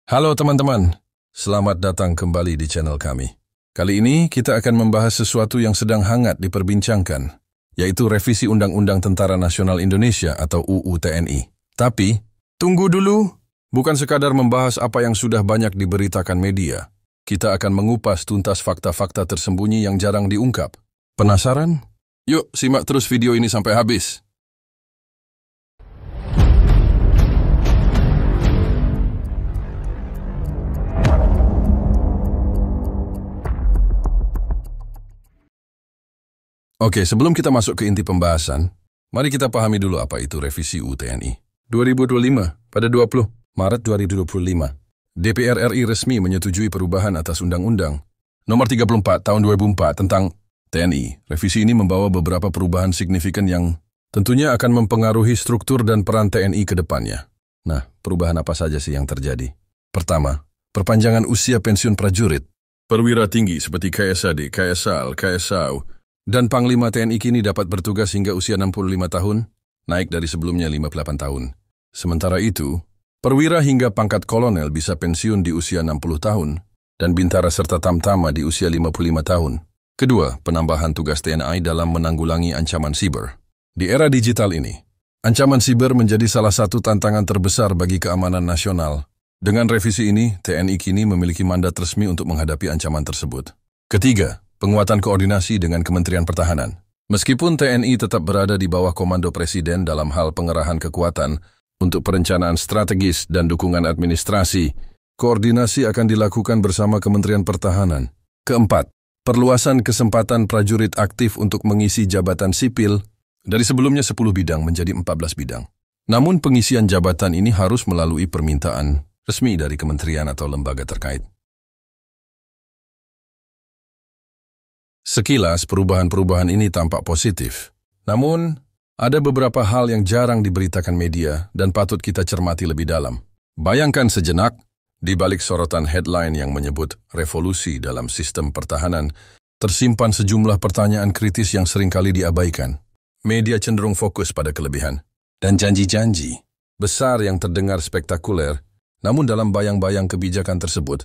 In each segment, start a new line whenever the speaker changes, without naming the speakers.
Halo teman-teman, selamat datang kembali di channel kami. Kali ini kita akan membahas sesuatu yang sedang hangat diperbincangkan, yaitu revisi Undang-Undang Tentara Nasional Indonesia atau UU TNI. Tapi, tunggu dulu, bukan sekadar membahas apa yang sudah banyak diberitakan media. Kita akan mengupas tuntas fakta-fakta tersembunyi yang jarang diungkap. Penasaran? Yuk, simak terus video ini sampai habis. Oke, sebelum kita masuk ke inti pembahasan, mari kita pahami dulu apa itu revisi UU TNI. 2025, pada 20 Maret 2025, DPR RI resmi menyetujui perubahan atas Undang-Undang Nomor 34 Tahun 2004 tentang TNI. Revisi ini membawa beberapa perubahan signifikan yang tentunya akan mempengaruhi struktur dan peran TNI ke depannya. Nah, perubahan apa saja sih yang terjadi? Pertama, perpanjangan usia pensiun prajurit. Perwira tinggi seperti KSAD, KSAL, KSAU, dan Panglima TNI kini dapat bertugas hingga usia 65 tahun, naik dari sebelumnya 58 tahun. Sementara itu, perwira hingga pangkat kolonel bisa pensiun di usia 60 tahun, dan bintara serta tamtama di usia 55 tahun. Kedua, penambahan tugas TNI dalam menanggulangi ancaman siber. Di era digital ini, ancaman siber menjadi salah satu tantangan terbesar bagi keamanan nasional. Dengan revisi ini, TNI kini memiliki mandat resmi untuk menghadapi ancaman tersebut. Ketiga, penguatan koordinasi dengan Kementerian Pertahanan. Meskipun TNI tetap berada di bawah komando Presiden dalam hal pengerahan kekuatan untuk perencanaan strategis dan dukungan administrasi, koordinasi akan dilakukan bersama Kementerian Pertahanan. Keempat, perluasan kesempatan prajurit aktif untuk mengisi jabatan sipil dari sebelumnya 10 bidang menjadi 14 bidang. Namun pengisian jabatan ini harus melalui permintaan resmi dari kementerian atau lembaga terkait. Sekilas, perubahan-perubahan ini tampak positif. Namun, ada beberapa hal yang jarang diberitakan media dan patut kita cermati lebih dalam. Bayangkan sejenak, di balik sorotan headline yang menyebut revolusi dalam sistem pertahanan, tersimpan sejumlah pertanyaan kritis yang seringkali diabaikan. Media cenderung fokus pada kelebihan dan janji-janji besar yang terdengar spektakuler, namun dalam bayang-bayang kebijakan tersebut,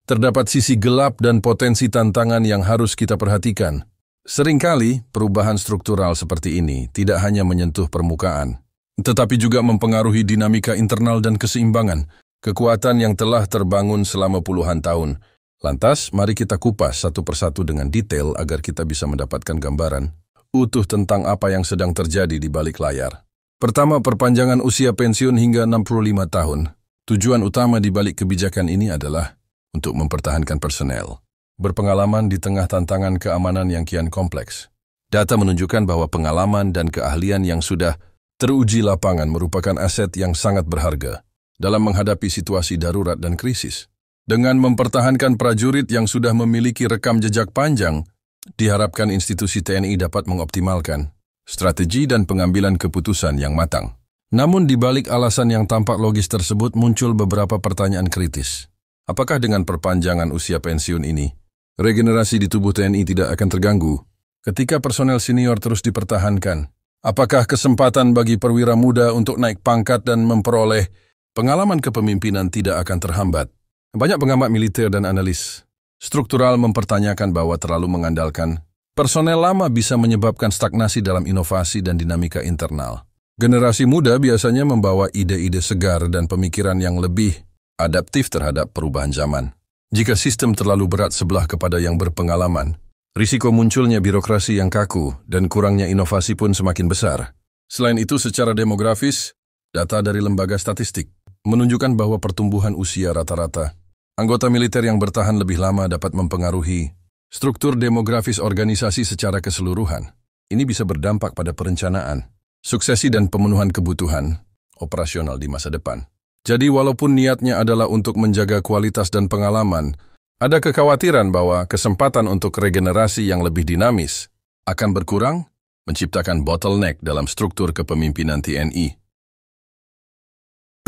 terdapat sisi gelap dan potensi tantangan yang harus kita perhatikan. Seringkali, perubahan struktural seperti ini tidak hanya menyentuh permukaan, tetapi juga mempengaruhi dinamika internal dan keseimbangan, kekuatan yang telah terbangun selama puluhan tahun. Lantas, mari kita kupas satu persatu dengan detail agar kita bisa mendapatkan gambaran utuh tentang apa yang sedang terjadi di balik layar. Pertama, perpanjangan usia pensiun hingga 65 tahun. Tujuan utama di balik kebijakan ini adalah untuk mempertahankan personel berpengalaman di tengah tantangan keamanan yang kian kompleks. Data menunjukkan bahwa pengalaman dan keahlian yang sudah teruji lapangan merupakan aset yang sangat berharga dalam menghadapi situasi darurat dan krisis. Dengan mempertahankan prajurit yang sudah memiliki rekam jejak panjang, diharapkan institusi TNI dapat mengoptimalkan strategi dan pengambilan keputusan yang matang. Namun di balik alasan yang tampak logis tersebut muncul beberapa pertanyaan kritis. Apakah dengan perpanjangan usia pensiun ini, regenerasi di tubuh TNI tidak akan terganggu? Ketika personel senior terus dipertahankan, apakah kesempatan bagi perwira muda untuk naik pangkat dan memperoleh pengalaman kepemimpinan tidak akan terhambat? Banyak pengamat militer dan analis struktural mempertanyakan bahwa terlalu mengandalkan personel lama bisa menyebabkan stagnasi dalam inovasi dan dinamika internal. Generasi muda biasanya membawa ide-ide segar dan pemikiran yang lebih adaptif terhadap perubahan zaman. Jika sistem terlalu berat sebelah kepada yang berpengalaman, risiko munculnya birokrasi yang kaku dan kurangnya inovasi pun semakin besar. Selain itu, secara demografis, data dari lembaga statistik menunjukkan bahwa pertumbuhan usia rata-rata anggota militer yang bertahan lebih lama dapat mempengaruhi struktur demografis organisasi secara keseluruhan. Ini bisa berdampak pada perencanaan, suksesi dan pemenuhan kebutuhan operasional di masa depan. Jadi walaupun niatnya adalah untuk menjaga kualitas dan pengalaman, ada kekhawatiran bahwa kesempatan untuk regenerasi yang lebih dinamis akan berkurang, menciptakan bottleneck dalam struktur kepemimpinan TNI.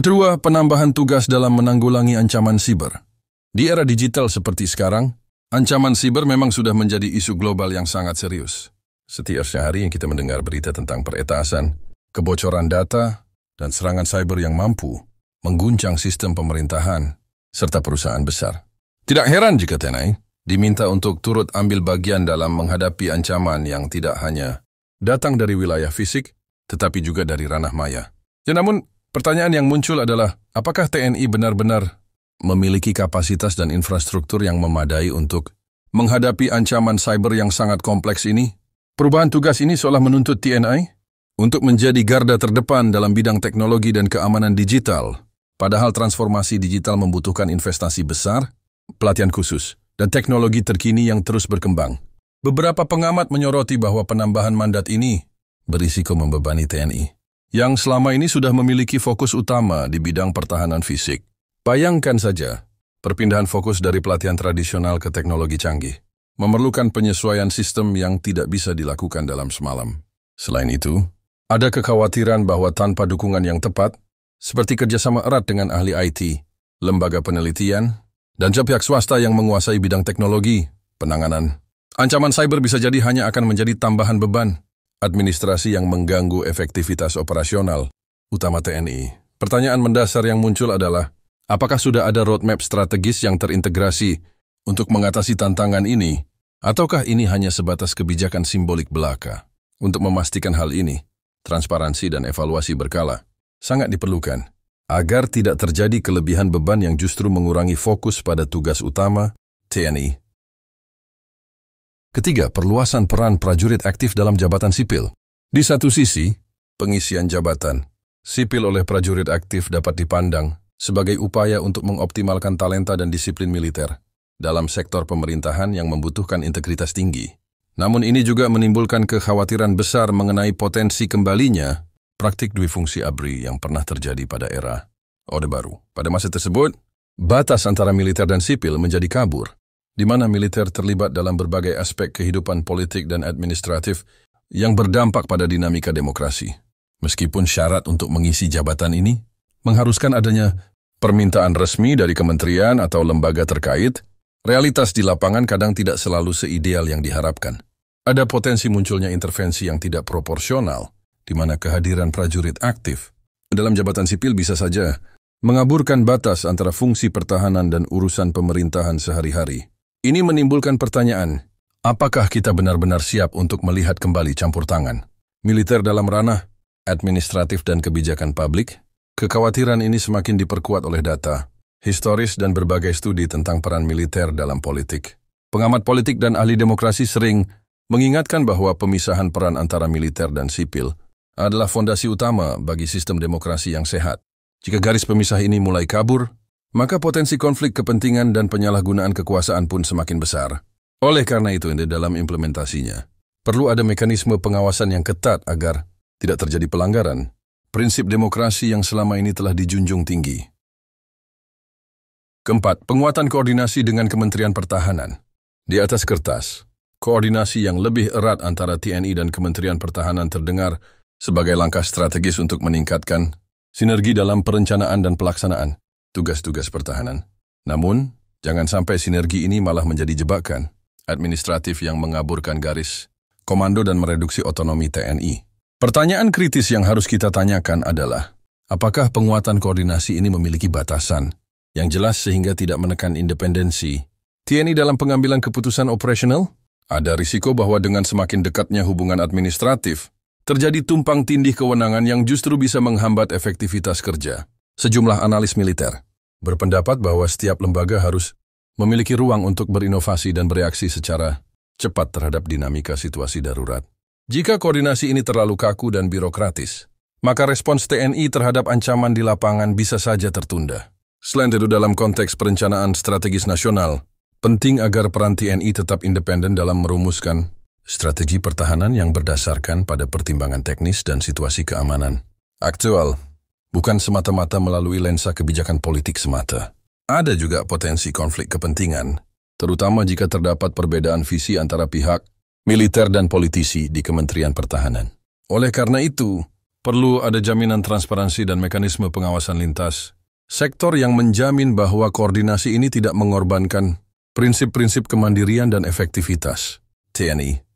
Kedua, penambahan tugas dalam menanggulangi ancaman siber. Di era digital seperti sekarang, ancaman siber memang sudah menjadi isu global yang sangat serius. Setiap hari yang kita mendengar berita tentang peretasan, kebocoran data, dan serangan cyber yang mampu mengguncang sistem pemerintahan, serta perusahaan besar. Tidak heran jika TNI diminta untuk turut ambil bagian dalam menghadapi ancaman yang tidak hanya datang dari wilayah fisik, tetapi juga dari ranah maya. Ya, namun, pertanyaan yang muncul adalah, apakah TNI benar-benar memiliki kapasitas dan infrastruktur yang memadai untuk menghadapi ancaman cyber yang sangat kompleks ini? Perubahan tugas ini seolah menuntut TNI untuk menjadi garda terdepan dalam bidang teknologi dan keamanan digital, padahal transformasi digital membutuhkan investasi besar, pelatihan khusus, dan teknologi terkini yang terus berkembang. Beberapa pengamat menyoroti bahwa penambahan mandat ini berisiko membebani TNI, yang selama ini sudah memiliki fokus utama di bidang pertahanan fisik. Bayangkan saja, perpindahan fokus dari pelatihan tradisional ke teknologi canggih memerlukan penyesuaian sistem yang tidak bisa dilakukan dalam semalam. Selain itu, ada kekhawatiran bahwa tanpa dukungan yang tepat, seperti kerjasama erat dengan ahli IT, lembaga penelitian, dan pihak swasta yang menguasai bidang teknologi, penanganan, ancaman cyber bisa jadi hanya akan menjadi tambahan beban administrasi yang mengganggu efektivitas operasional utama TNI. Pertanyaan mendasar yang muncul adalah, apakah sudah ada roadmap strategis yang terintegrasi untuk mengatasi tantangan ini, ataukah ini hanya sebatas kebijakan simbolik belaka? Untuk memastikan hal ini, transparansi dan evaluasi berkala sangat diperlukan agar tidak terjadi kelebihan beban yang justru mengurangi fokus pada tugas utama TNI. Ketiga, perluasan peran prajurit aktif dalam jabatan sipil. Di satu sisi, pengisian jabatan sipil oleh prajurit aktif dapat dipandang sebagai upaya untuk mengoptimalkan talenta dan disiplin militer dalam sektor pemerintahan yang membutuhkan integritas tinggi. Namun ini juga menimbulkan kekhawatiran besar mengenai potensi kembalinya praktik duifungsi ABRI yang pernah terjadi pada era Orde Baru. Pada masa tersebut, batas antara militer dan sipil menjadi kabur, di mana militer terlibat dalam berbagai aspek kehidupan politik dan administratif yang berdampak pada dinamika demokrasi. Meskipun syarat untuk mengisi jabatan ini mengharuskan adanya permintaan resmi dari kementerian atau lembaga terkait, realitas di lapangan kadang tidak selalu seideal yang diharapkan. Ada potensi munculnya intervensi yang tidak proporsional, di mana kehadiran prajurit aktif dalam jabatan sipil bisa saja mengaburkan batas antara fungsi pertahanan dan urusan pemerintahan sehari-hari. Ini menimbulkan pertanyaan, apakah kita benar-benar siap untuk melihat kembali campur tangan militer dalam ranah administratif dan kebijakan publik? Kekhawatiran ini semakin diperkuat oleh data historis dan berbagai studi tentang peran militer dalam politik. Pengamat politik dan ahli demokrasi sering mengingatkan bahwa pemisahan peran antara militer dan sipil adalah fondasi utama bagi sistem demokrasi yang sehat. Jika garis pemisah ini mulai kabur, maka potensi konflik kepentingan dan penyalahgunaan kekuasaan pun semakin besar. Oleh karena itu, di dalam implementasinya, perlu ada mekanisme pengawasan yang ketat agar tidak terjadi pelanggaran prinsip demokrasi yang selama ini telah dijunjung tinggi. Keempat, penguatan koordinasi dengan Kementerian Pertahanan. Di atas kertas, koordinasi yang lebih erat antara TNI dan Kementerian Pertahanan terdengar sebagai langkah strategis untuk meningkatkan sinergi dalam perencanaan dan pelaksanaan tugas-tugas pertahanan. Namun, jangan sampai sinergi ini malah menjadi jebakan administratif yang mengaburkan garis komando dan mereduksi otonomi TNI. Pertanyaan kritis yang harus kita tanyakan adalah, apakah penguatan koordinasi ini memiliki batasan yang jelas sehingga tidak menekan independensi TNI dalam pengambilan keputusan operasional? Ada risiko bahwa dengan semakin dekatnya hubungan administratif, terjadi tumpang tindih kewenangan yang justru bisa menghambat efektivitas kerja. Sejumlah analis militer berpendapat bahwa setiap lembaga harus memiliki ruang untuk berinovasi dan bereaksi secara cepat terhadap dinamika situasi darurat. Jika koordinasi ini terlalu kaku dan birokratis, maka respons TNI terhadap ancaman di lapangan bisa saja tertunda. Selain itu, dalam konteks perencanaan strategis nasional, penting agar peran TNI tetap independen dalam merumuskan strategi pertahanan yang berdasarkan pada pertimbangan teknis dan situasi keamanan aktual, bukan semata-mata melalui lensa kebijakan politik semata. Ada juga potensi konflik kepentingan, terutama jika terdapat perbedaan visi antara pihak militer dan politisi di Kementerian Pertahanan. Oleh karena itu, perlu ada jaminan transparansi dan mekanisme pengawasan lintas sektor yang menjamin bahwa koordinasi ini tidak mengorbankan prinsip-prinsip kemandirian dan efektivitas TNI.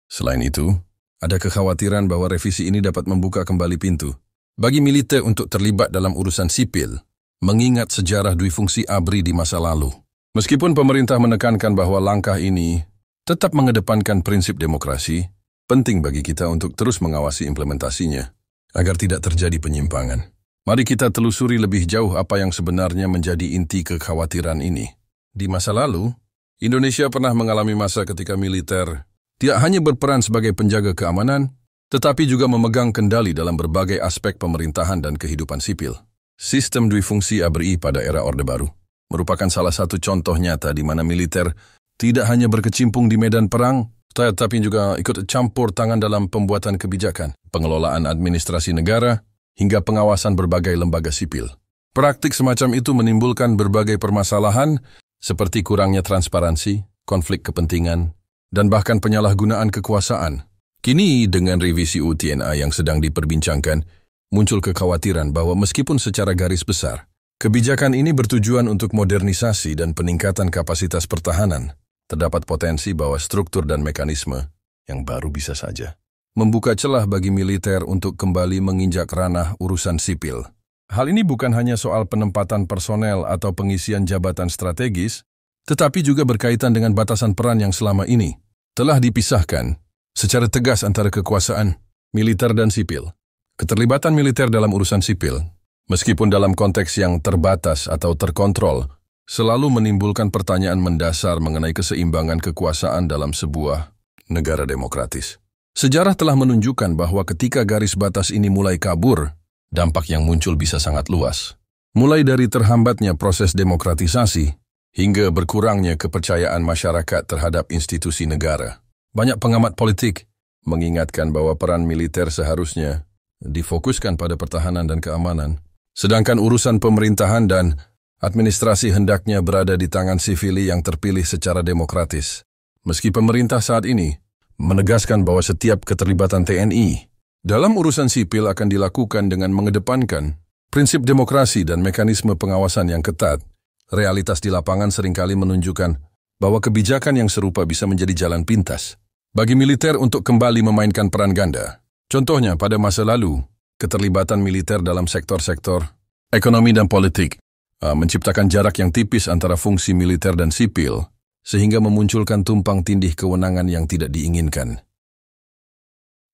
Selain itu, ada kekhawatiran bahwa revisi ini dapat membuka kembali pintu bagi militer untuk terlibat dalam urusan sipil, mengingat sejarah duifungsi ABRI di masa lalu. Meskipun pemerintah menekankan bahwa langkah ini tetap mengedepankan prinsip demokrasi, penting bagi kita untuk terus mengawasi implementasinya, agar tidak terjadi penyimpangan. Mari kita telusuri lebih jauh apa yang sebenarnya menjadi inti kekhawatiran ini. Di masa lalu, Indonesia pernah mengalami masa ketika militer tidak hanya berperan sebagai penjaga keamanan, tetapi juga memegang kendali dalam berbagai aspek pemerintahan dan kehidupan sipil. Sistem duifungsi ABRI pada era Orde Baru merupakan salah satu contoh nyata di mana militer tidak hanya berkecimpung di medan perang, tetapi juga ikut campur tangan dalam pembuatan kebijakan, pengelolaan administrasi negara, hingga pengawasan berbagai lembaga sipil. Praktik semacam itu menimbulkan berbagai permasalahan seperti kurangnya transparansi, konflik kepentingan, dan bahkan penyalahgunaan kekuasaan. Kini, dengan revisi UU TNI yang sedang diperbincangkan, muncul kekhawatiran bahwa meskipun secara garis besar, kebijakan ini bertujuan untuk modernisasi dan peningkatan kapasitas pertahanan, terdapat potensi bahwa struktur dan mekanisme yang baru bisa saja membuka celah bagi militer untuk kembali menginjak ranah urusan sipil. Hal ini bukan hanya soal penempatan personel atau pengisian jabatan strategis, tetapi juga berkaitan dengan batasan peran yang selama ini telah dipisahkan secara tegas antara kekuasaan, militer dan sipil. Keterlibatan militer dalam urusan sipil, meskipun dalam konteks yang terbatas atau terkontrol, selalu menimbulkan pertanyaan mendasar mengenai keseimbangan kekuasaan dalam sebuah negara demokratis. Sejarah telah menunjukkan bahwa ketika garis batas ini mulai kabur, dampak yang muncul bisa sangat luas. Mulai dari terhambatnya proses demokratisasi, hingga berkurangnya kepercayaan masyarakat terhadap institusi negara. Banyak pengamat politik mengingatkan bahwa peran militer seharusnya difokuskan pada pertahanan dan keamanan, sedangkan urusan pemerintahan dan administrasi hendaknya berada di tangan sivili yang terpilih secara demokratis. Meski pemerintah saat ini menegaskan bahwa setiap keterlibatan TNI dalam urusan sipil akan dilakukan dengan mengedepankan prinsip demokrasi dan mekanisme pengawasan yang ketat, realitas di lapangan seringkali menunjukkan bahwa kebijakan yang serupa bisa menjadi jalan pintas bagi militer untuk kembali memainkan peran ganda. Contohnya, pada masa lalu, keterlibatan militer dalam sektor-sektor ekonomi dan politik menciptakan jarak yang tipis antara fungsi militer dan sipil, sehingga memunculkan tumpang tindih kewenangan yang tidak diinginkan.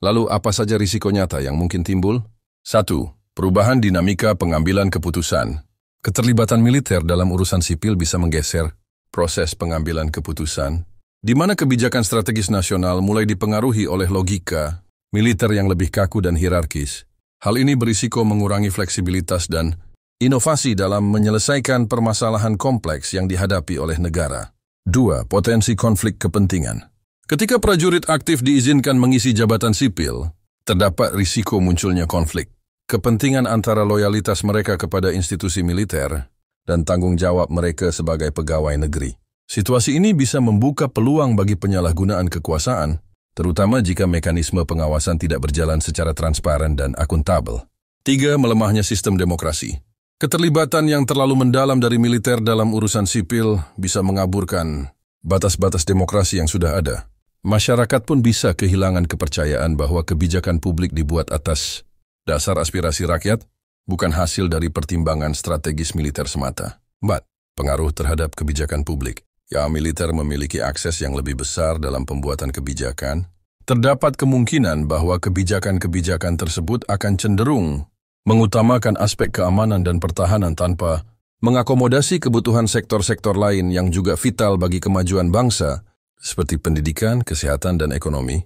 Lalu, apa saja risiko nyata yang mungkin timbul? 1. Perubahan dinamika pengambilan keputusan. Keterlibatan militer dalam urusan sipil bisa menggeser proses pengambilan keputusan, di mana kebijakan strategis nasional mulai dipengaruhi oleh logika militer yang lebih kaku dan hierarkis. Hal ini berisiko mengurangi fleksibilitas dan inovasi dalam menyelesaikan permasalahan kompleks yang dihadapi oleh negara. 2. Potensi konflik kepentingan. Ketika prajurit aktif diizinkan mengisi jabatan sipil, terdapat risiko munculnya konflik kepentingan antara loyalitas mereka kepada institusi militer dan tanggung jawab mereka sebagai pegawai negeri. Situasi ini bisa membuka peluang bagi penyalahgunaan kekuasaan, terutama jika mekanisme pengawasan tidak berjalan secara transparan dan akuntabel. 3. Melemahnya sistem demokrasi. Keterlibatan yang terlalu mendalam dari militer dalam urusan sipil bisa mengaburkan batas-batas demokrasi yang sudah ada. Masyarakat pun bisa kehilangan kepercayaan bahwa kebijakan publik dibuat atas dasar aspirasi rakyat, bukan hasil dari pertimbangan strategis militer semata. 4. Pengaruh terhadap kebijakan publik. Ya, militer memiliki akses yang lebih besar dalam pembuatan kebijakan. Terdapat kemungkinan bahwa kebijakan-kebijakan tersebut akan cenderung mengutamakan aspek keamanan dan pertahanan tanpa mengakomodasi kebutuhan sektor-sektor lain yang juga vital bagi kemajuan bangsa, seperti pendidikan, kesehatan, dan ekonomi.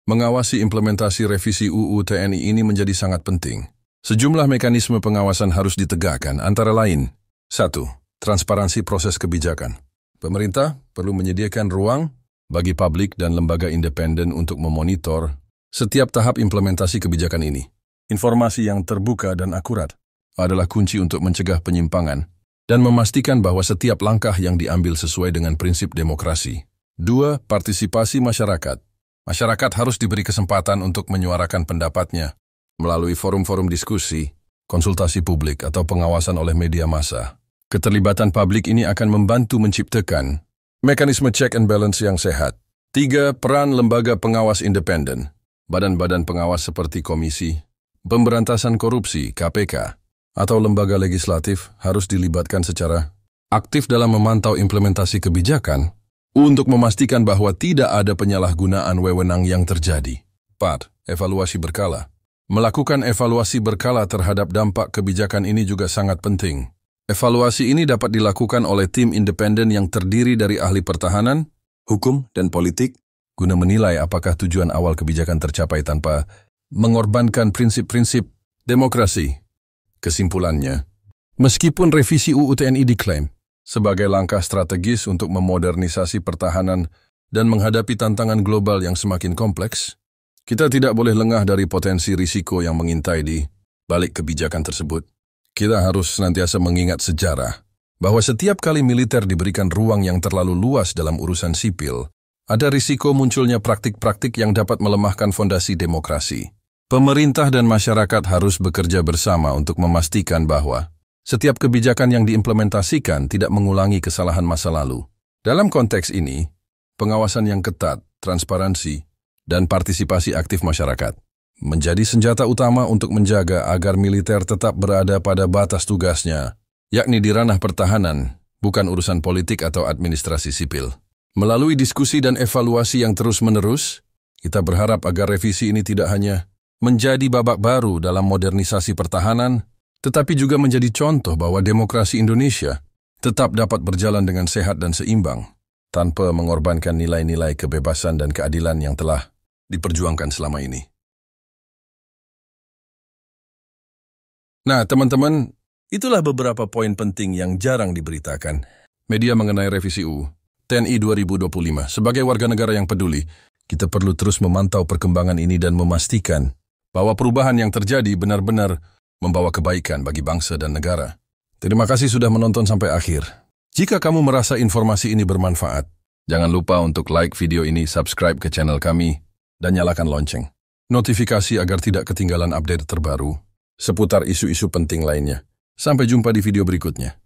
Mengawasi implementasi revisi UU TNI ini menjadi sangat penting. Sejumlah mekanisme pengawasan harus ditegakkan, antara lain: 1. Transparansi proses kebijakan. Pemerintah perlu menyediakan ruang bagi publik dan lembaga independen untuk memonitor setiap tahap implementasi kebijakan ini. Informasi yang terbuka dan akurat adalah kunci untuk mencegah penyimpangan dan memastikan bahwa setiap langkah yang diambil sesuai dengan prinsip demokrasi. 2. Partisipasi masyarakat. Masyarakat harus diberi kesempatan untuk menyuarakan pendapatnya melalui forum-forum diskusi, konsultasi publik, atau pengawasan oleh media massa. Keterlibatan publik ini akan membantu menciptakan mekanisme check and balance yang sehat. 3. Peran lembaga pengawas independen. Badan-badan pengawas seperti komisi, pemberantasan korupsi (KPK), atau lembaga legislatif harus dilibatkan secara aktif dalam memantau implementasi kebijakan untuk memastikan bahwa tidak ada penyalahgunaan wewenang yang terjadi. 4. Evaluasi berkala. Melakukan evaluasi berkala terhadap dampak kebijakan ini juga sangat penting. Evaluasi ini dapat dilakukan oleh tim independen yang terdiri dari ahli pertahanan, hukum, dan politik, guna menilai apakah tujuan awal kebijakan tercapai tanpa mengorbankan prinsip-prinsip demokrasi. Kesimpulannya, meskipun revisi UU TNI diklaim sebagai langkah strategis untuk memodernisasi pertahanan dan menghadapi tantangan global yang semakin kompleks, kita tidak boleh lengah dari potensi risiko yang mengintai di balik kebijakan tersebut. Kita harus senantiasa mengingat sejarah bahwa setiap kali militer diberikan ruang yang terlalu luas dalam urusan sipil, ada risiko munculnya praktik-praktik yang dapat melemahkan fondasi demokrasi. Pemerintah dan masyarakat harus bekerja bersama untuk memastikan bahwa setiap kebijakan yang diimplementasikan tidak mengulangi kesalahan masa lalu. Dalam konteks ini, pengawasan yang ketat, transparansi, dan partisipasi aktif masyarakat menjadi senjata utama untuk menjaga agar militer tetap berada pada batas tugasnya, yakni di ranah pertahanan, bukan urusan politik atau administrasi sipil. Melalui diskusi dan evaluasi yang terus-menerus, kita berharap agar revisi ini tidak hanya menjadi babak baru dalam modernisasi pertahanan, tetapi juga menjadi contoh bahwa demokrasi Indonesia tetap dapat berjalan dengan sehat dan seimbang, tanpa mengorbankan nilai-nilai kebebasan dan keadilan yang telah diperjuangkan selama ini. Nah, teman-teman, itulah beberapa poin penting yang jarang diberitakan media mengenai revisi UU TNI 2025. Sebagai warga negara yang peduli, kita perlu terus memantau perkembangan ini dan memastikan bahwa perubahan yang terjadi benar-benar membawa kebaikan bagi bangsa dan negara. Terima kasih sudah menonton sampai akhir. Jika kamu merasa informasi ini bermanfaat, jangan lupa untuk like video ini, subscribe ke channel kami, dan nyalakan lonceng notifikasi agar tidak ketinggalan update terbaru seputar isu-isu penting lainnya. Sampai jumpa di video berikutnya.